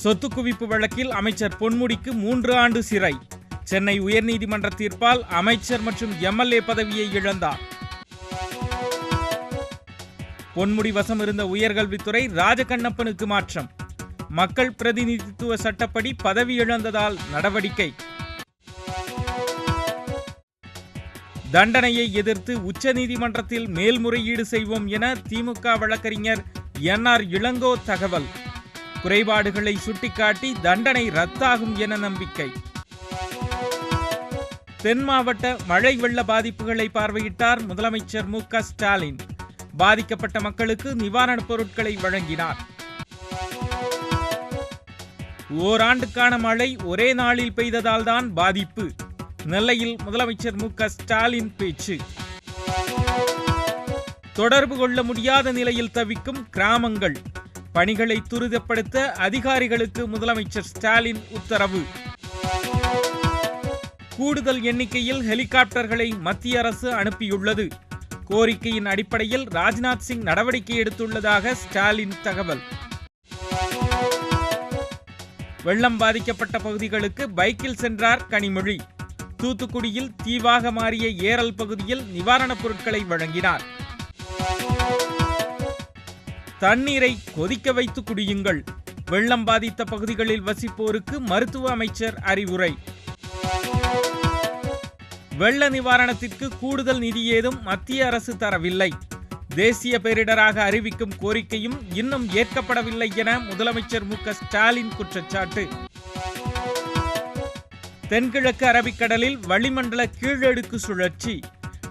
சொத்து குவிப்பு வழக்கில் அமைச்சர் பொன்முடிக்கு 3 ஆண்டு சிறை. சென்னை உயர்நீதிமன்ற தீர்ப்பால் அமைச்சர் மற்றும் எம்எல்ஏ பதவியை இழந்தார். பொன்முடி வசம் இருந்த உயர்கல்வித்துறை ராஜகண்ணப்பனுக்கு மாற்றம். மக்கள் பிரதிநிதித்துவ சட்டப்படி பதவி இழந்ததால் நடவடிக்கை. தண்டனையை எதிர்த்து உச்சநீதிமன்றத்தில் மேல்முறையீடு செய்வோம் என திமுக வழக்கறிஞர் என்.ஆர். இளங்கோ தகவல். குறைபாடுகளை சுட்டிக்காட்டி தண்டனை ரத்தாகும் என நம்பிக்கை. தென் மாவட்ட மழை வெள்ள பாதிப்புகளை பார்வையிட்டார் முதலமைச்சர் மு.க. ஸ்டாலின். பாதிக்கப்பட்ட மக்களுக்கு நிவாரணப் பொருட்களை வழங்கினார். ஓராண்டுக்கான மழை ஒரே நாளில் பெய்ததால் தான் பாதிப்பு. நெல்லையில் முதலமைச்சர் மு.க. ஸ்டாலின் பேச்சு. தொடர்பு கொள்ள முடியாத நிலையில் தவிக்கும் கிராமங்கள். பணிகளை துரிதப்படுத்த அதிகாரிகளுக்கு முதலமைச்சர் ஸ்டாலின் உத்தரவு. கூடுதல் எண்ணிக்கையில் ஹெலிகாப்டர்களை மத்திய அரசு அனுப்பியுள்ளது. கோரிக்கையின் அடிப்படையில் ராஜ்நாத் சிங் நடவடிக்கை எடுத்துள்ளதாக ஸ்டாலின் தகவல். வெள்ளம் பாதிக்கப்பட்ட பகுதிகளுக்கு பைக்கில் சென்றார் கனிமொழி. தூத்துக்குடியில் தீவாக மாறிய ஏரல் பகுதியில் நிவாரணப் பொருட்களை வழங்கினார். தண்ணீரை கொதிக்க வைத்து குடியுங்கள். வெள்ளம் பாதித்த பகுதிகளில் வசிப்போருக்கு மருத்துவ அமைச்சர் அறிவுரை. வெள்ள நிவாரணத்திற்கு கூடுதல் நிதி ஏதும் மத்திய அரசு தரவில்லை. தேசிய பேரிடராக அறிவிக்கும் கோரிக்கையும் இன்னும் ஏற்கப்படவில்லை என முதலமைச்சர் மு.க. ஸ்டாலின் குற்றச்சாட்டு. தென்கிழக்கு அரபிக்கடலில் வளிமண்டல கீழடுக்கு சுழற்சி.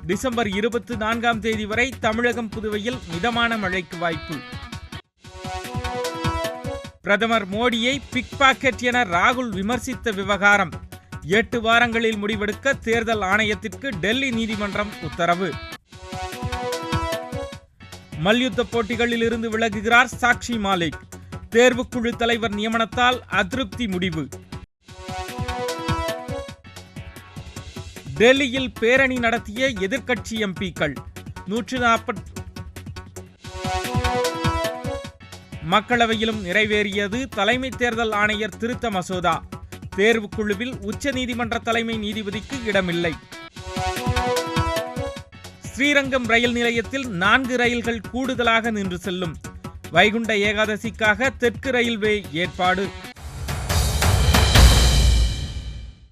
டிசம்பர் 24ஆம் தேதி வரை தமிழகம் புதுவையில் மிதமான மழைக்கு வாய்ப்பு. பிரதமர் மோடியை பிக் பாக்கெட் என ராகுல் விமர்சித்த விவகாரம். 8 வாரங்களில் முடிவெடுக்க தேர்தல் ஆணையத்திற்கு டெல்லி நீதிமன்றம் உத்தரவு. மல்யுத்த போட்டிகளில் இருந்து விலகுகிறார் சாக்ஷி மாலிக். தேர்வுக்குழு தலைவர் நியமனத்தால் அதிருப்தி முடிவு. டெல்லியில் பேரணி நடத்திய எதிர்க்கட்சி எம்பிக்கள். 140 மக்களவையிலும் நிறைவேறியது தலைமை தேர்தல் ஆணையர் திருத்த மசோதா. தேர்வுக்குழுவில் உச்சநீதிமன்ற தலைமை நீதிபதிக்கு இடமில்லை. ஸ்ரீரங்கம் ரயில் நிலையத்தில் 4 ரயில்கள் கூடுதலாக நின்று செல்லும். வைகுண்ட ஏகாதசிக்காக தெற்கு ரயில்வே ஏற்பாடு.